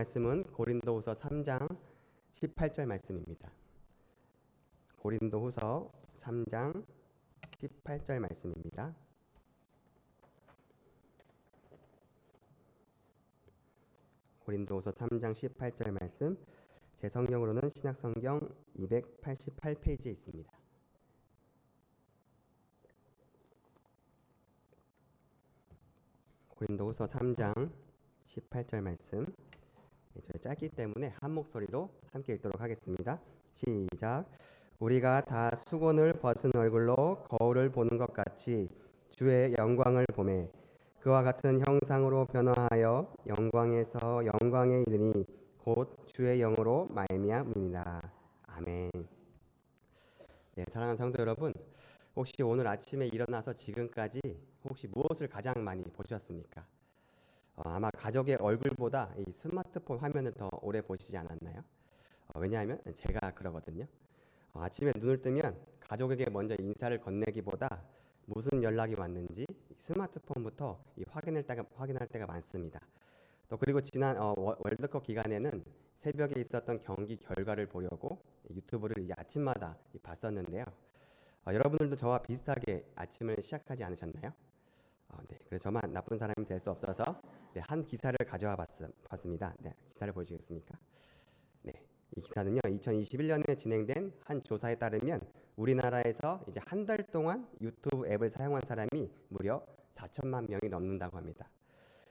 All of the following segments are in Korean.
말씀은 고린도후서 3장 18절 말씀입니다. 고린도후서 3장 18절 말씀입니다. 고린도후서 3장 18절 말씀, 제 성경으로는 신약성경 288페이지에 있습니다. 고린도후서 3장 18절 말씀, 저희 짧기 때문에 한 목소리로 함께 읽도록 하겠습니다. 시작. 우리가 다 수건을 벗은 얼굴로 거울을 보는 것 같이 주의 영광을 보매 그와 같은 형상으로 변화하여 영광에서 영광에 이르니 곧 주의 영으로 말미암으니라. 아멘. 네, 사랑하는 성도 여러분, 혹시 오늘 아침에 일어나서 지금까지 혹시 무엇을 가장 많이 보셨습니까? 아마 가족의 얼굴보다 이 스마트폰 화면을 더 오래 보시지 않았나요? 왜냐하면 제가 그러거든요. 아침에 눈을 뜨면 가족에게 먼저 인사를 건네기보다 무슨 연락이 왔는지 스마트폰부터 확인할 때가 많습니다. 또 그리고 지난 월드컵 기간에는 새벽에 있었던 경기 결과를 보려고 유튜브를 아침마다 봤었는데요. 여러분들도 저와 비슷하게 아침을 시작하지 않으셨나요? 네, 그래서 저만 나쁜 사람이 될 수 없어서 한 기사를 가져와 봤습니다. 네, 기사를 보여주겠습니까? 네, 이 기사는요, 2021년에 진행된 한 조사에 따르면 우리나라에서 이제 한 달 동안 유튜브 앱을 사용한 사람이 무려 4천만 명이 넘는다고 합니다.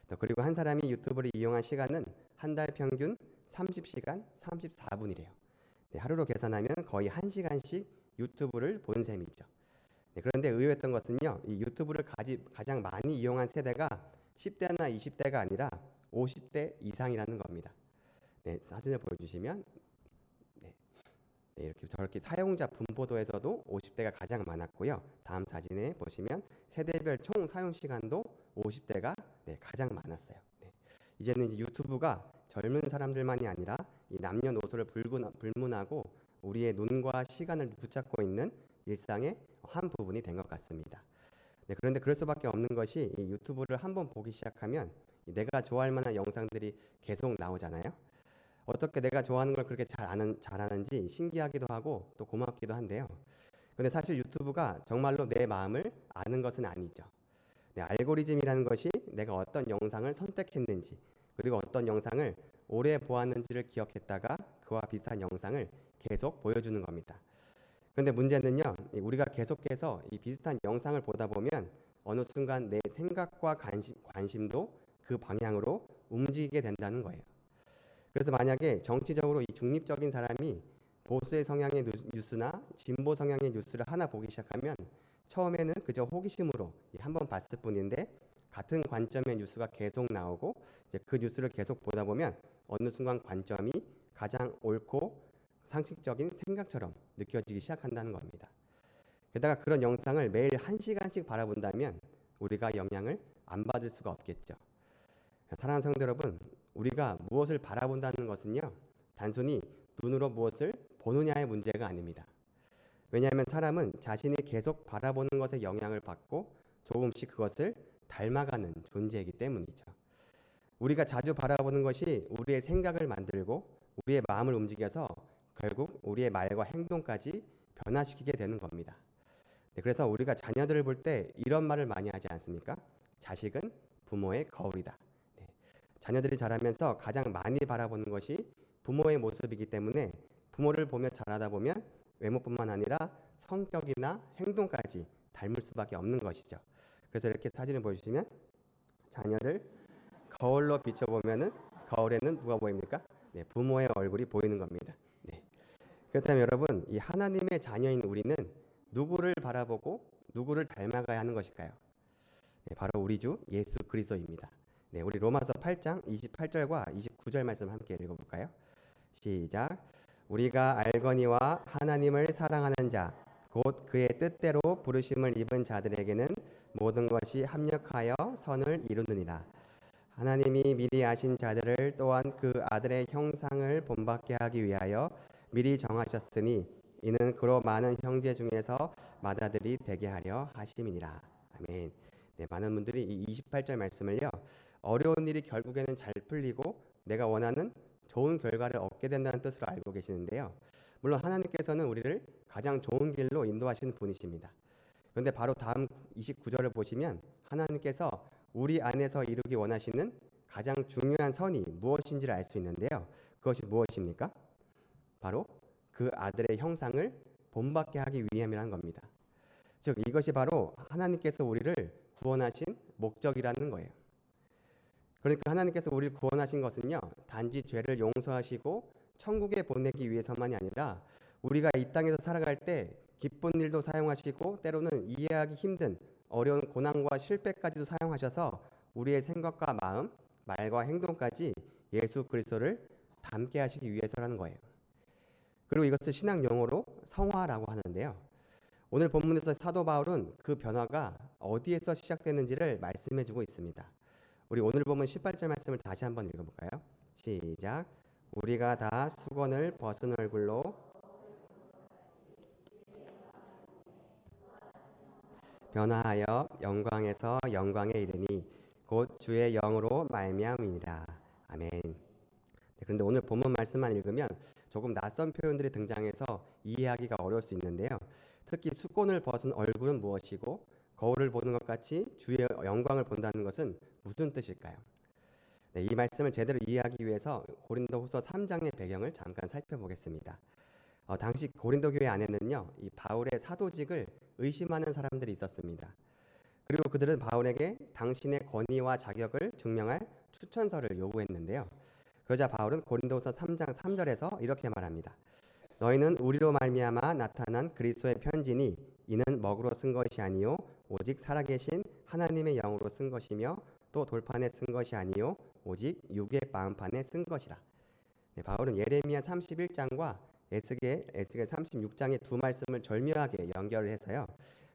또 그리고 한 사람이 유튜브를 이용한 시간은 한 달 평균 30시간 34분이래요. 네, 하루로 계산하면 거의 1시간씩 유튜브를 본 셈이죠. 네, 그런데 의외였던 것은요, 이 유튜브를 가장 많이 이용한 세대가 10대나 20대가 아니라 50대 이상이라는 겁니다. 네, 사진을 보여주시면 이렇게 저렇게 사용자 분포도에서도 50대가 가장 많았고요. 다음 사진에 보시면 세대별 총 사용 시간도 50대가 가장 많았어요. 이제는 이제 유튜브가 젊은 사람들만이 아니라 이 남녀노소를 불문하고 우리의 눈과 시간을 붙잡고 있는 일상의 한 부분이 된 것 같습니다. 그런데 그럴 수밖에 없는 것이 이 유튜브를 한번 보기 시작하면 내가 좋아할 만한 영상들이 계속 나오잖아요. 어떻게 내가 좋아하는 걸 그렇게 잘하는지 신기하기도 하고 또 고맙기도 한데요. 근데 사실 유튜브가 정말로 내 마음을 아는 것은 아니죠. 알고리즘이라는 것이 내가 어떤 영상을 선택했는지 그리고 어떤 영상을 오래 보았는지를 기억했다가 그와 비슷한 영상을 계속 보여주는 겁니다. 그런데 문제는요, 우리가 계속해서 이 비슷한 영상을 보다 보면 어느 순간 내 생각과 관심도 그 방향으로 움직이게 된다는 거예요. 그래서 만약에 정치적으로 이 중립적인 사람이 보수의 성향의 뉴스나 진보 성향의 뉴스를 하나 보기 시작하면 처음에는 그저 호기심으로 한번 봤을 뿐인데 같은 관점의 뉴스가 계속 나오고 이제 그 뉴스를 계속 보다 보면 어느 순간 관점이 가장 옳고 상식적인 생각처럼 느껴지기 시작한다는 겁니다. 게다가 그런 영상을 매일 1시간씩 바라본다면 우리가 영향을 안 받을 수가 없겠죠. 사랑하는 성도 여러분, 우리가 무엇을 바라본다는 것은요, 단순히 눈으로 무엇을 보느냐의 문제가 아닙니다. 왜냐하면 사람은 자신이 계속 바라보는 것에 영향을 받고 조금씩 그것을 닮아가는 존재이기 때문이죠. 우리가 자주 바라보는 것이 우리의 생각을 만들고 우리의 마음을 움직여서 결국 우리의 말과 행동까지 변화시키게 되는 겁니다. 그래서 우리가 자녀들을 볼 때 이런 말을 많이 하지 않습니까? 자식은 부모의 거울이다. 자녀들이 자라면서 가장 많이 바라보는 것이 부모의 모습이기 때문에 부모를 보며 자라다 보면 외모뿐만 아니라 성격이나 행동까지 닮을 수밖에 없는 것이죠. 그래서 이렇게 사진을 보여주시면 자녀를 거울로 비춰보면은 거울에는 누가 보입니까? 부모의 얼굴이 보이는 겁니다. 그렇다면 여러분, 이 하나님의 자녀인 우리는 누구를 바라보고 누구를 닮아가야 하는 것일까요? 바로 우리 주 예수 그리스도입니다. 우리 로마서 8장 28절과 29절 말씀 함께 읽어볼까요? 시작. 우리가 알거니와 하나님을 사랑하는 자, 곧 그의 뜻대로 부르심을 입은 자들에게는 모든 것이 합력하여 선을 이루느니라. 하나님이 미리 아신 자들을 또한 그 아들의 형상을 본받게 하기 위하여 미리 정하셨으니 이는 그로 많은 형제 중에서 맏아들이 되게 하려 하심이니라. 아멘. 많은 분들이 이 28절 말씀을요, 어려운 일이 결국에는 잘 풀리고 내가 원하는 좋은 결과를 얻게 된다는 뜻으로 알고 계시는데요. 물론 하나님께서는 우리를 가장 좋은 길로 인도하시는 분이십니다. 그런데 바로 다음 29절을 보시면 하나님께서 우리 안에서 이루기 원하시는 가장 중요한 선이 무엇인지를 알 수 있는데요. 그것이 무엇입니까? 바로 그 아들의 형상을 본받게 하기 위함이라는 겁니다. 즉 이것이 바로 하나님께서 우리를 구원하신 목적이라는 거예요. 그러니까 하나님께서 우리를 구원하신 것은요, 단지 죄를 용서하시고 천국에 보내기 위해서만이 아니라 우리가 이 땅에서 살아갈 때 기쁜 일도 사용하시고 때로는 이해하기 힘든 어려운 고난과 실패까지도 사용하셔서 우리의 생각과 마음, 말과 행동까지 예수 그리스도를 닮게 하시기 위해서라는 거예요. 그리고 이것을 신학 용어로 성화라고 하는데요. 오늘 본문에서 사도 바울은 그 변화가 어디에서 시작되는지를 말씀해주고 있습니다. 우리 오늘 본문 18절 말씀을 다시 한번 읽어볼까요? 시작. 우리가 다 수건을 벗은 얼굴로 변화하여 영광에서 영광에 이르니 곧 주의 영으로 말미암으니라. 아멘. 그런데 오늘 본문 말씀만 읽으면 조금 낯선 표현들이 등장해서 이해하기가 어려울 수 있는데요. 특히 수건을 벗은 얼굴은 무엇이고 거울을 보는 것 같이 주의 영광을 본다는 것은 무슨 뜻일까요? 이 말씀을 제대로 이해하기 위해서 고린도후서 3장의 배경을 잠깐 살펴보겠습니다. 당시 고린도 교회 안에는요, 이 바울의 사도직을 의심하는 사람들이 있었습니다. 그리고 그들은 바울에게 당신의 권위와 자격을 증명할 추천서를 요구했는데요. 그러자 바울은 고린도후서 3장 3절에서 이렇게 말합니다. 너희는 우리로 말미암아 나타난 그리스도의 편지니 이는 먹으로 쓴 것이 아니요 오직 살아계신 하나님의 영으로 쓴 것이며 또 돌판에 쓴 것이 아니요 오직 육의 마음판에 쓴 것이라. 바울은 예레미야 31장과 에스겔 36장의 두 말씀을 절묘하게 연결을 해서요.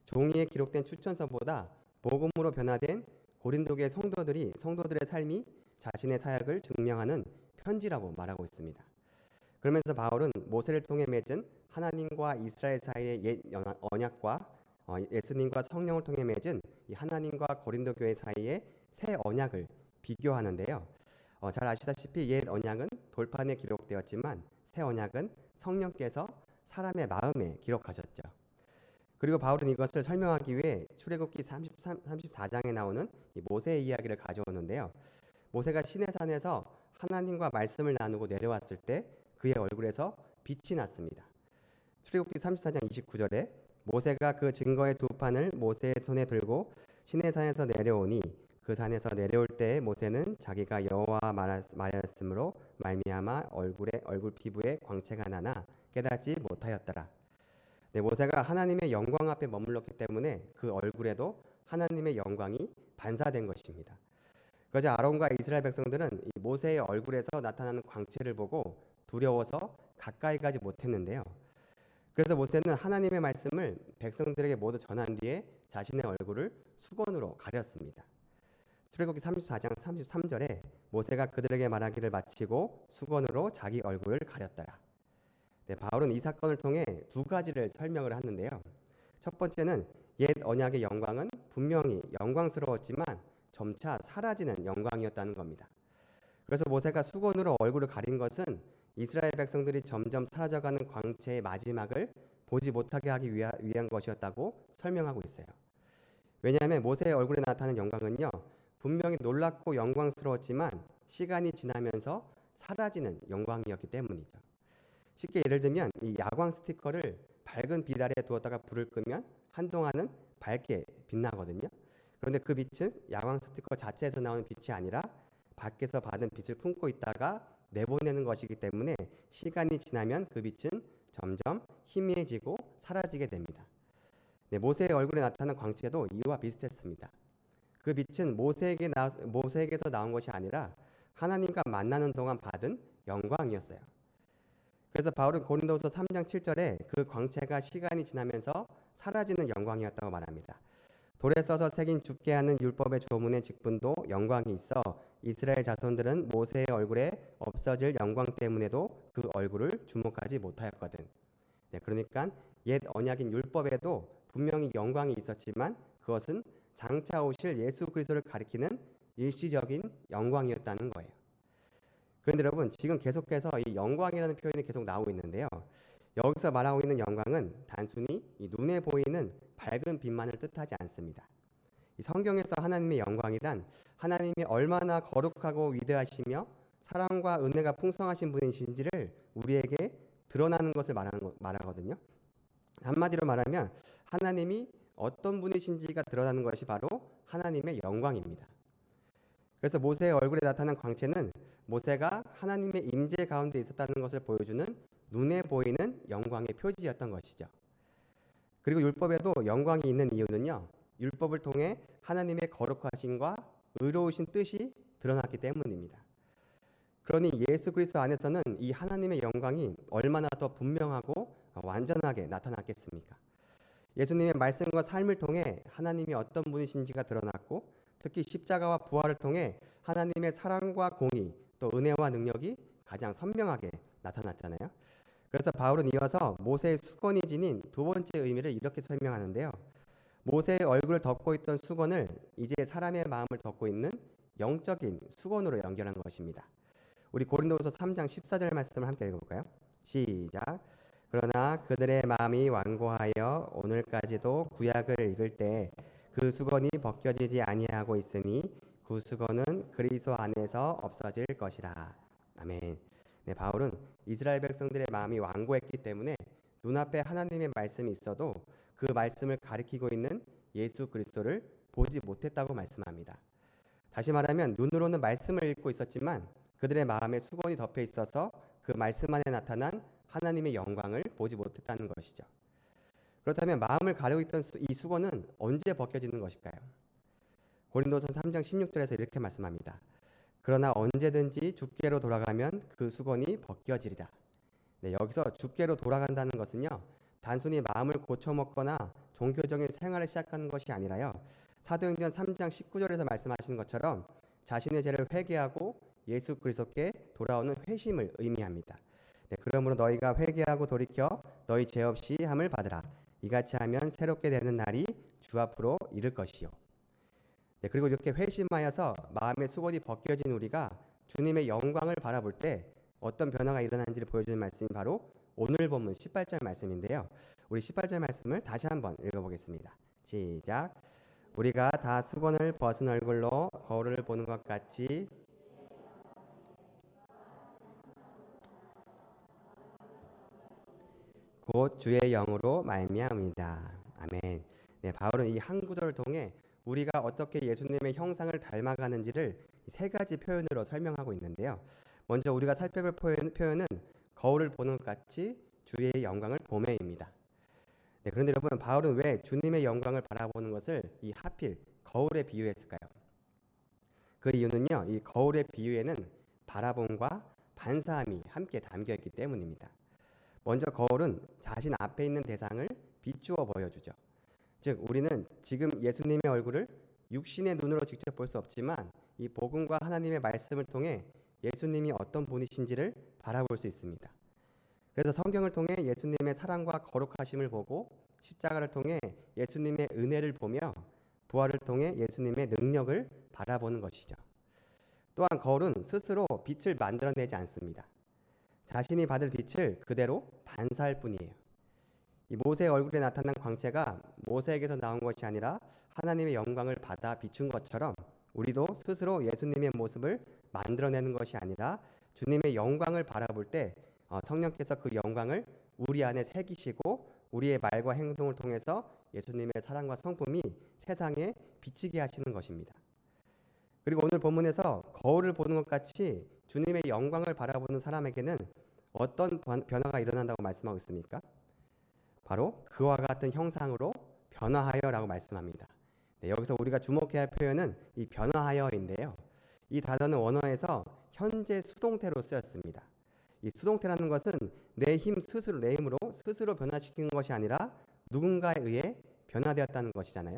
종이에 기록된 추천서보다 복음으로 변화된 고린도교의 성도들의 삶이 자신의 사역을 증명하는 편지라고 말하고 있습니다. 그러면서 바울은 모세를 통해 맺은 하나님과 이스라엘 사이의 옛 언약과 예수님과 성령을 통해 맺은 이 하나님과 고린도 교회 사이의 새 언약을 비교하는데요. 잘 아시다시피 옛 언약은 돌판에 기록되었지만 새 언약은 성령께서 사람의 마음에 기록하셨죠. 그리고 바울은 이것을 설명하기 위해 출애굽기 34장에 나오는 이 모세의 이야기를 가져오는데요. 모세가 시내산에서 하나님과 말씀을 나누고 내려왔을 때 그의 얼굴에서 빛이 났습니다. 출애굽기 34장 29절에 모세가 그 증거의 두 판을 모세의 손에 들고 시내산에서 내려오니 그 산에서 내려올 때 모세는 자기가 여호와 말하였으므로 말미암아 얼굴 피부에 광채가 나나 깨닫지 못하였더라. 모세가 하나님의 영광 앞에 머물렀기 때문에 그 얼굴에도 하나님의 영광이 반사된 것입니다. 그러자 아론과 이스라엘 백성들은 이 모세의 얼굴에서 나타나는 광채를 보고 두려워서 가까이 가지 못했는데요. 그래서 모세는 하나님의 말씀을 백성들에게 모두 전한 뒤에 자신의 얼굴을 수건으로 가렸습니다. 출애굽기 34장 33절에 모세가 그들에게 말하기를 마치고 수건으로 자기 얼굴을 가렸더라. 바울은 이 사건을 통해 두 가지를 설명을 하는데요. 첫 번째는 옛 언약의 영광은 분명히 영광스러웠지만 점차 사라지는 영광이었다는 겁니다. 그래서 모세가 수건으로 얼굴을 가린 것은 이스라엘 백성들이 점점 사라져가는 광채의 마지막을 보지 못하게 하기 위한 것이었다고 설명하고 있어요. 왜냐하면 모세의 얼굴에 나타나는 영광은요, 분명히 놀랍고 영광스러웠지만 시간이 지나면서 사라지는 영광이었기 때문이죠. 쉽게 예를 들면 이 야광 스티커를 밝은 빛 아래에 두었다가 불을 끄면 한동안은 밝게 빛나거든요. 그런데 그 빛은 야광 스티커 자체에서 나오는 빛이 아니라 밖에서 받은 빛을 품고 있다가 내보내는 것이기 때문에 시간이 지나면 그 빛은 점점 희미해지고 사라지게 됩니다. 모세의 얼굴에 나타난 광채도 이와 비슷했습니다. 그 빛은 모세에게서 나온 것이 아니라 하나님과 만나는 동안 받은 영광이었어요. 그래서 바울은 고린도후서 3장 7절에 그 광채가 시간이 지나면서 사라지는 영광이었다고 말합니다. 돌에 써서 새긴 죽게 하는 율법의 조문의 직분도 영광이 있어 이스라엘 자손들은 모세의 얼굴에 없어질 영광 때문에도 그 얼굴을 주목하지 못하였거든. 그러니까 옛 언약인 율법에도 분명히 영광이 있었지만 그것은 장차 오실 예수 그리스도를 가리키는 일시적인 영광이었다는 거예요. 그런데 여러분 지금 계속해서 이 영광이라는 표현이 계속 나오고 있는데요. 여기서 말하고 있는 영광은 단순히 이 눈에 보이는 밝은 빛만을 뜻하지 않습니다. 이 성경에서 하나님의 영광이란 하나님이 얼마나 거룩하고 위대하시며 사랑과 은혜가 풍성하신 분이신지를 우리에게 드러나는 것을 말하거든요. 한마디로 말하면 하나님이 어떤 분이신지가 드러나는 것이 바로 하나님의 영광입니다. 그래서 모세의 얼굴에 나타난 광채는 모세가 하나님의 임재 가운데 있었다는 것을 보여주는 눈에 보이는 영광의 표지였던 것이죠. 그리고 율법에도 영광이 있는 이유는요, 율법을 통해 하나님의 거룩하심과 의로우신 뜻이 드러났기 때문입니다. 그러니 예수 그리스도 안에서는 이 하나님의 영광이 얼마나 더 분명하고 완전하게 나타났겠습니까? 예수님의 말씀과 삶을 통해 하나님이 어떤 분이신지가 드러났고, 특히 십자가와 부활을 통해 하나님의 사랑과 공의 또 은혜와 능력이 가장 선명하게 나타났잖아요. 그래서 바울은 이어서 모세의 수건이 지닌 두 번째 의미를 이렇게 설명하는데요. 모세의 얼굴을 덮고 있던 수건을 이제 사람의 마음을 덮고 있는 영적인 수건으로 연결한 것입니다. 우리 고린도후서 3장 14절 말씀을 함께 읽어볼까요? 시작. 그러나 그들의 마음이 완고하여 오늘까지도 구약을 읽을 때 그 수건이 벗겨지지 아니하고 있으니 그 수건은 그리스도 안에서 없어질 것이라. 아멘. 네, 바울은 이스라엘 백성들의 마음이 완고했기 때문에 눈앞에 하나님의 말씀이 있어도 그 말씀을 가리키고 있는 예수 그리스도를 보지 못했다고 말씀합니다. 다시 말하면 눈으로는 말씀을 읽고 있었지만 그들의 마음에 수건이 덮여 있어서 그 말씀 안에 나타난 하나님의 영광을 보지 못했다는 것이죠. 그렇다면 마음을 가리고 있던 이 수건은 언제 벗겨지는 것일까요? 고린도서 3장 16절에서 이렇게 말씀합니다. 그러나 언제든지 주께로 돌아가면 그 수건이 벗겨지리라. 네, 여기서 주께로 돌아간다는 것은요, 단순히 마음을 고쳐먹거나 종교적인 생활을 시작하는 것이 아니라요, 사도행전 3장 19절에서 말씀하시는 것처럼 자신의 죄를 회개하고 예수 그리스도께 돌아오는 회심을 의미합니다. 네, 그러므로 너희가 회개하고 돌이켜 너희 죄 없이 함을 받으라. 이같이 하면 새롭게 되는 날이 주 앞으로 이를 것이요. 네, 그리고 이렇게 회심하여서 마음의 수건이 벗겨진 우리가 주님의 영광을 바라볼 때 어떤 변화가 일어나는지를 보여주는 말씀이 바로 오늘 본문 18절 말씀인데요. 우리 18절 말씀을 다시 한번 읽어보겠습니다. 시작. 우리가 다 수건을 벗은 얼굴로 거울을 보는 것 같이 곧 주의 영으로 말미암이다. 아멘. 네, 바울은 이 한 구절을 통해 우리가 어떻게 예수님의 형상을 닮아가는지를 세 가지 표현으로 설명하고 있는데요. 먼저 우리가 살펴볼 표현은 거울을 보는 것 같이 주의 영광을 보매입니다. 네, 그런데 여러분, 바울은 왜 주님의 영광을 바라보는 것을 이 하필 거울에 비유했을까요? 그 이유는요, 이 거울의 비유에는 바라봄과 반사함이 함께 담겨 있기 때문입니다. 먼저 거울은 자신 앞에 있는 대상을 비추어 보여주죠. 즉 우리는 지금 예수님의 얼굴을 육신의 눈으로 직접 볼 수 없지만 이 복음과 하나님의 말씀을 통해 예수님이 어떤 분이신지를 바라볼 수 있습니다. 그래서 성경을 통해 예수님의 사랑과 거룩하심을 보고 십자가를 통해 예수님의 은혜를 보며 부활을 통해 예수님의 능력을 바라보는 것이죠. 또한 거울은 스스로 빛을 만들어내지 않습니다. 자신이 받을 빛을 그대로 반사할 뿐이에요. 이 모세의 얼굴에 나타난 광채가 모세에게서 나온 것이 아니라 하나님의 영광을 받아 비춘 것처럼 우리도 스스로 예수님의 모습을 만들어내는 것이 아니라 주님의 영광을 바라볼 때 성령께서 그 영광을 우리 안에 새기시고 우리의 말과 행동을 통해서 예수님의 사랑과 성품이 세상에 비치게 하시는 것입니다. 그리고 오늘 본문에서 거울을 보는 것 같이 주님의 영광을 바라보는 사람에게는 어떤 변화가 일어난다고 말씀하고 있습니까? 바로 그와 같은 형상으로 변화하여라고 말씀합니다. 네, 여기서 우리가 주목해야 할 표현은 이 변화하여인데요. 이 단어는 원어에서 현재 수동태로 쓰였습니다. 이 수동태라는 것은 내 힘으로 스스로 변화시키는 것이 아니라 누군가에 의해 변화되었다는 것이잖아요.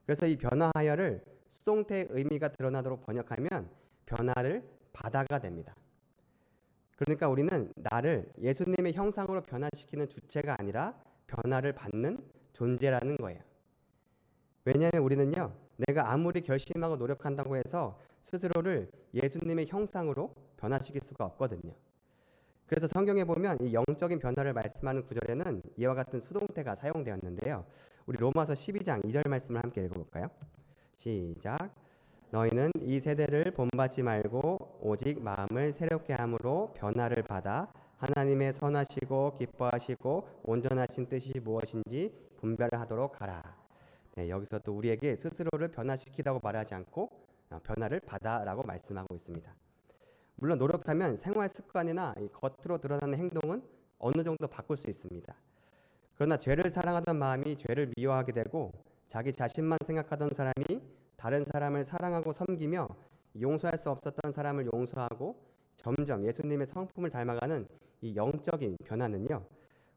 그래서 이 변화하여를 수동태의 의미가 드러나도록 번역하면 변화를 받아가 됩니다. 그러니까 우리는 나를 예수님의 형상으로 변화시키는 주체가 아니라 변화를 받는 존재라는 거예요. 왜냐하면 우리는요, 내가 아무리 결심하고 노력한다고 해서 스스로를 예수님의 형상으로 변화시킬 수가 없거든요. 그래서 성경에 보면 이 영적인 변화를 말씀하는 구절에는 이와 같은 수동태가 사용되었는데요. 우리 로마서 12장 2절 말씀을 함께 읽어볼까요? 시작. 너희는 이 세대를 본받지 말고 오직 마음을 새롭게 함으로 변화를 받아 하나님의 선하시고 기뻐하시고 온전하신 뜻이 무엇인지 분별하도록 하라. 네, 여기서 또 우리에게 스스로를 변화시키라고 말하지 않고 변화를 받아라고 말씀하고 있습니다. 물론 노력하면 생활 습관이나 이 겉으로 드러나는 행동은 어느 정도 바꿀 수 있습니다. 그러나 죄를 사랑하던 마음이 죄를 미워하게 되고 자기 자신만 생각하던 사람이 다른 사람을 사랑하고 섬기며 용서할 수 없었던 사람을 용서하고 점점 예수님의 성품을 닮아가는 이 영적인 변화는요,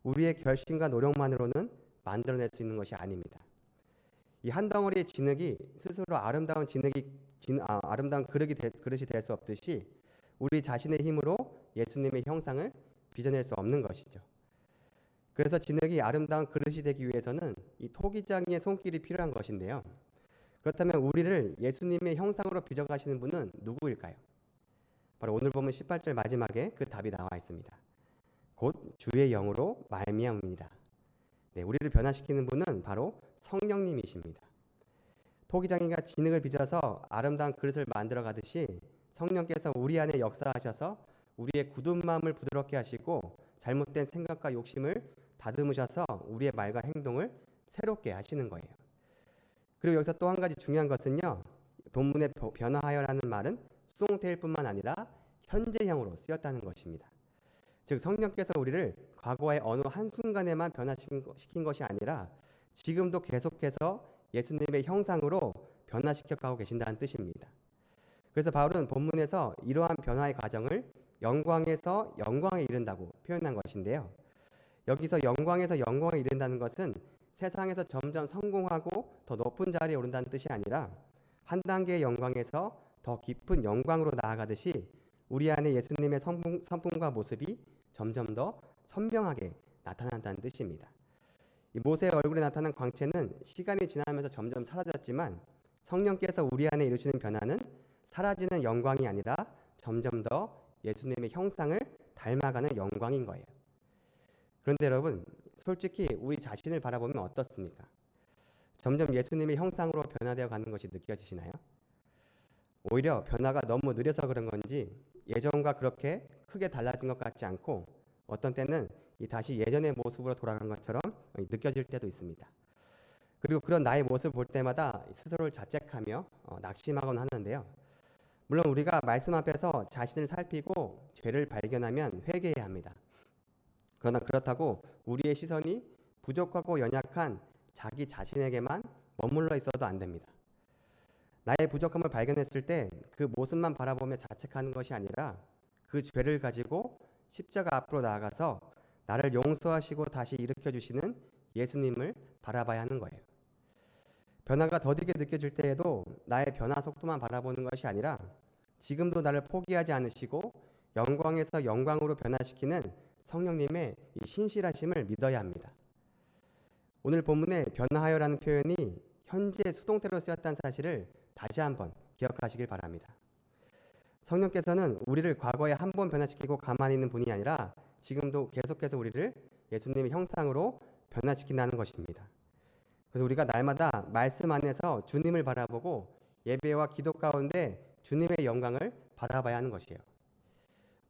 우리의 결심과 노력만으로는 만들어낼 수 있는 것이 아닙니다. 이 한 덩어리의 진흙이 스스로 아름다운 아름다운 그릇이 될 수 없듯이 우리 자신의 힘으로 예수님의 형상을 빚어낼 수 없는 것이죠. 그래서 진흙이 아름다운 그릇이 되기 위해서는 이 토기장이의 손길이 필요한 것인데요. 그렇다면 우리를 예수님의 형상으로 빚어가시는 분은 누구일까요? 바로 오늘 보면 18절 마지막에 그 답이 나와 있습니다. 곧 주의 영으로 말미암습니다. 네, 우리를 변화시키는 분은 바로 성령님이십니다. 토기장이가 진흙을 빚어서 아름다운 그릇을 만들어 가듯이 성령께서 우리 안에 역사하셔서 우리의 굳은 마음을 부드럽게 하시고 잘못된 생각과 욕심을 다듬으셔서 우리의 말과 행동을 새롭게 하시는 거예요. 그리고 여기서 또 한 가지 중요한 것은요, 본문의 변화하여라는 말은 수동태일 뿐만 아니라 현재형으로 쓰였다는 것입니다. 즉 성령께서 우리를 과거의 어느 한순간에만 변화시킨 것이 아니라 지금도 계속해서 예수님의 형상으로 변화시켜 가고 계신다는 뜻입니다. 그래서 바울은 본문에서 이러한 변화의 과정을 영광에서 영광에 이른다고 표현한 것인데요. 여기서 영광에서 영광에 이른다는 것은 세상에서 점점 성공하고 더 높은 자리에 오른다는 뜻이 아니라 한 단계의 영광에서 더 깊은 영광으로 나아가듯이 우리 안에 예수님의 성품과 모습이 점점 더 선명하게 나타난다는 뜻입니다. 이 모세의 얼굴에 나타난 광채는 시간이 지나면서 점점 사라졌지만 성령께서 우리 안에 이루시는 변화는 사라지는 영광이 아니라 점점 더 예수님의 형상을 닮아가는 영광인 거예요. 그런데 여러분, 솔직히 우리 자신을 바라보면 어떻습니까? 점점 예수님의 형상으로 변화되어 가는 것이 느껴지시나요? 오히려 변화가 너무 느려서 그런 건지 예전과 그렇게 크게 달라진 것 같지 않고 어떤 때는 다시 예전의 모습으로 돌아간 것처럼 느껴질 때도 있습니다. 그리고 그런 나의 모습을 볼 때마다 스스로를 자책하며 낙심하곤 하는데요. 물론 우리가 말씀 앞에서 자신을 살피고 죄를 발견하면 회개해야 합니다. 그러나 그렇다고 우리의 시선이 부족하고 연약한 자기 자신에게만 머물러 있어도 안 됩니다. 나의 부족함을 발견했을 때 그 모습만 바라보며 자책하는 것이 아니라 그 죄를 가지고 십자가 앞으로 나아가서 나를 용서하시고 다시 일으켜주시는 예수님을 바라봐야 하는 거예요. 변화가 더디게 느껴질 때에도 나의 변화 속도만 바라보는 것이 아니라 지금도 나를 포기하지 않으시고 영광에서 영광으로 변화시키는 성령님의 이 신실하심을 믿어야 합니다. 오늘 본문에 변화하여라는 표현이 현재 수동태로 쓰였다는 사실을 다시 한번 기억하시길 바랍니다. 성령께서는 우리를 과거에 한 번 변화시키고 가만히 있는 분이 아니라 지금도 계속해서 우리를 예수님의 형상으로 변화시킨다는 것입니다. 그래서 우리가 날마다 말씀 안에서 주님을 바라보고 예배와 기도 가운데 주님의 영광을 바라봐야 하는 것이에요.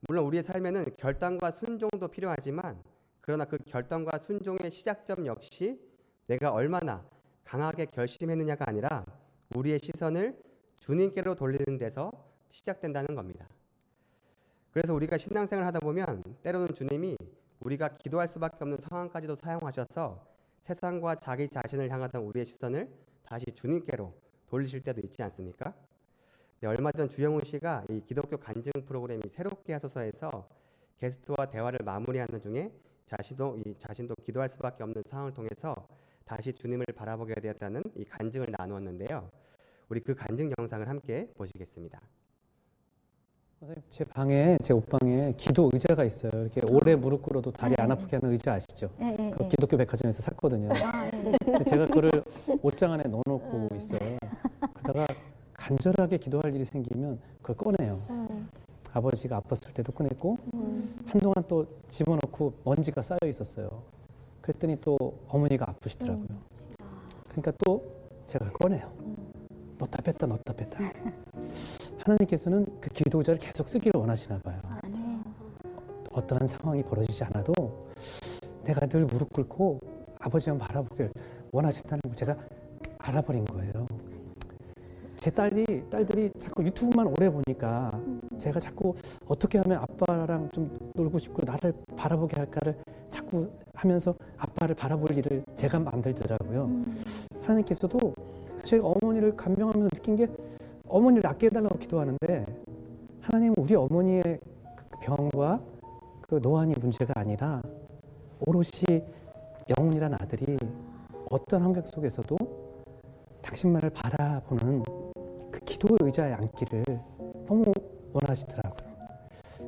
물론 우리의 삶에는 결단과 순종도 필요하지만 그러나 그 결단과 순종의 시작점 역시 내가 얼마나 강하게 결심했느냐가 아니라 우리의 시선을 주님께로 돌리는 데서 시작된다는 겁니다. 그래서 우리가 신앙생활을 하다 보면 때로는 주님이 우리가 기도할 수밖에 없는 상황까지도 사용하셔서 세상과 자기 자신을 향하던 우리의 시선을 다시 주님께로 돌리실 때도 있지 않습니까? 네, 얼마 전 주영훈 씨가 이 기독교 간증 프로그램이 새롭게 하소서에서 게스트와 대화를 마무리하는 중에 자신도 기도할 수밖에 없는 상황을 통해서 다시 주님을 바라보게 되었다는 이 간증을 나누었는데요. 우리 그 간증 영상을 함께 보시겠습니다. 선생님, 제 옷방에 기도 의자가 있어요. 이렇게 오래 무릎 꿇어도 다리 안 아프게 하는 의자 아시죠? 그 기독교 백화점에서 샀거든요. 제가 그거를 옷장 안에 넣어놓고 있어요. 그러다가 간절하게 기도할 일이 생기면 그걸 꺼내요. 아버지가 아팠을 때도 꺼냈고 한동안 또 집어넣고 먼지가 쌓여 있었어요. 그랬더니 또 어머니가 아프시더라고요. 그러니까 또 제가 꺼내요. 넣다 뺐다 넣다 뺐다. 하나님께서는 그 기도 의자를 계속 쓰기를 원하시나 봐요. 어떠한 상황이 벌어지지 않아도 내가 늘 무릎 꿇고 아버지만 바라보길 원하신다는 걸 제가 알아버린 거예요. 제 딸들이 자꾸 유튜브만 오래 보니까 제가 자꾸 어떻게 하면 아빠랑 좀 놀고 싶고 나를 바라보게 할까를 자꾸 하면서 아빠를 바라볼 일을 제가 만들더라고요. 하나님께서도 제가 어머니를 간병하면서 느낀 게 어머니를 낫게 해달라고 기도하는데 하나님은 우리 어머니의 그 병과 그 노안이 문제가 아니라 오롯이 영훈이라는 아들이 어떤 환경 속에서도 당신만을 바라보는 그 기도의 의자에 앉기를 너무 원하시더라고요.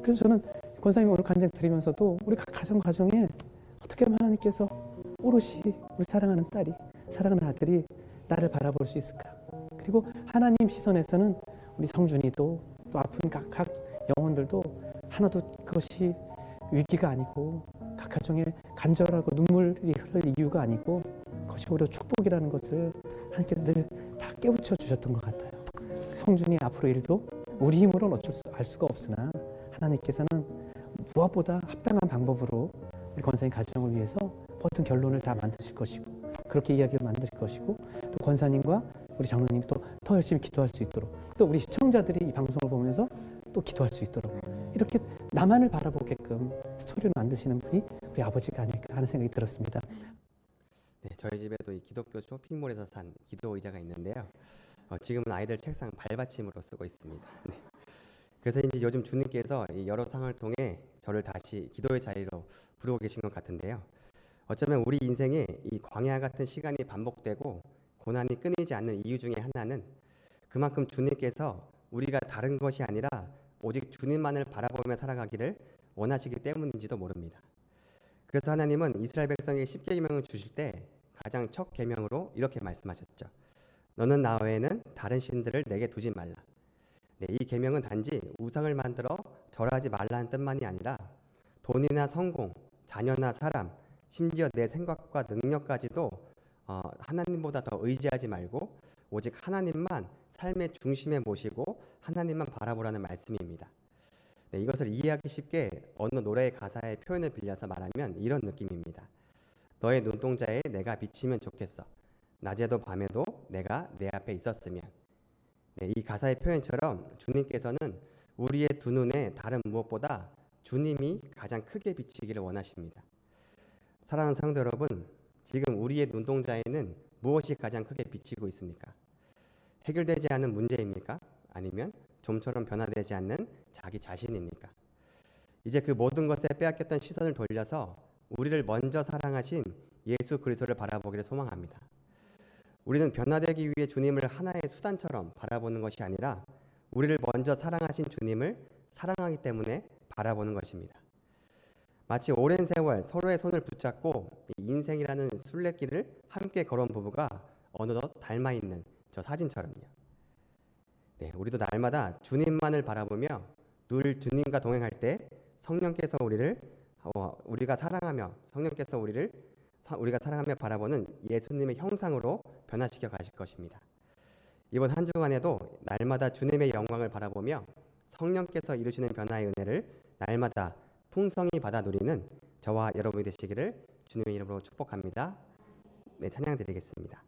그래서 저는 권사님 오늘 간증 드리면서도 우리 가정에 어떻게 하면 하나님께서 오롯이 우리 사랑하는 딸이, 사랑하는 아들이 나를 바라볼 수 있을까? 그리고 하나님 시선에서는 우리 성준이도 또 아픈 각 영혼들도 하나도 그것이 위기가 아니고 각 가정에 간절하고 눈물이 흐를 이유가 아니고 그것이 오히려 축복이라는 것을 하나님께서 늘 다 깨우쳐 주셨던 것 같아요. 성준이 앞으로 일도 우리 힘으로는 알 수가 없으나 하나님께서는 무엇보다 합당한 방법으로 우리 권사님 가정을 위해서 모든 결론을 다 만드실 것이고 그렇게 이야기를 만드실 것이고 또 권사님과 우리 장로님이 또 더 열심히 기도할 수 있도록 또 우리 시청자들이 이 방송을 보면서 또 기도할 수 있도록 이렇게 나만을 바라보게끔 스토리를 만드시는 분이 우리 아버지가 아닐까 하는 생각이 들었습니다. 네, 저희 집에도 이 기독교 쇼핑몰에서 산 기도 의자가 있는데요. 지금은 아이들 책상 발받침으로 쓰고 있습니다. 네. 그래서 이제 요즘 주님께서 이 여러 상황을 통해 저를 다시 기도의 자리로 부르고 계신 것 같은데요. 어쩌면 우리 인생에 이 광야 같은 시간이 반복되고 고난이 끊이지 않는 이유 중에 하나는 그만큼 주님께서 우리가 다른 것이 아니라 오직 주님만을 바라보며 살아가기를 원하시기 때문인지도 모릅니다. 그래서 하나님은 이스라엘 백성에게 10계명을 주실 때 가장 첫 계명으로 이렇게 말씀하셨죠. 너는 나 외에는 다른 신들을 내게 두지 말라. 네, 이 계명은 단지 우상을 만들어 절하지 말라는 뜻만이 아니라 돈이나 성공, 자녀나 사람, 심지어 내 생각과 능력까지도 하나님보다 더 의지하지 말고 오직 하나님만 삶의 중심에 모시고 하나님만 바라보라는 말씀입니다. 네, 이것을 이해하기 쉽게 어느 노래의 가사의 표현을 빌려서 말하면 이런 느낌입니다. 너의 눈동자에 내가 비치면 좋겠어. 낮에도 밤에도 내가 내 앞에 있었으면. 네, 이 가사의 표현처럼 주님께서는 우리의 두 눈에 다른 무엇보다 주님이 가장 크게 비치기를 원하십니다. 사랑하는 성도 여러분, 지금 우리의 눈동자에는 무엇이 가장 크게 비치고 있습니까? 해결되지 않은 문제입니까? 아니면 좀처럼 변화되지 않는 자기 자신입니까? 이제 그 모든 것에 빼앗겼던 시선을 돌려서 우리를 먼저 사랑하신 예수 그리스도를 바라보기를 소망합니다. 우리는 변화되기 위해 주님을 하나의 수단처럼 바라보는 것이 아니라 우리를 먼저 사랑하신 주님을 사랑하기 때문에 바라보는 것입니다. 마치 오랜 세월 서로의 손을 붙잡고 인생이라는 순례길을 함께 걸어온 부부가 어느덧 닮아있는 저 사진처럼요. 네, 우리도 날마다 주님만을 바라보며 늘 주님과 동행할 때 성령께서 우리가 사랑하며 성령께서 우리가 사랑하며 바라보는 예수님의 형상으로 변화시켜 가실 것입니다. 이번 한 주간에도 날마다 주님의 영광을 바라보며 성령께서 이루시는 변화의 은혜를 날마다 풍성히 받아 누리는 저와 여러분이 되시기를 주님의 이름으로 축복합니다. 네, 찬양 드리겠습니다.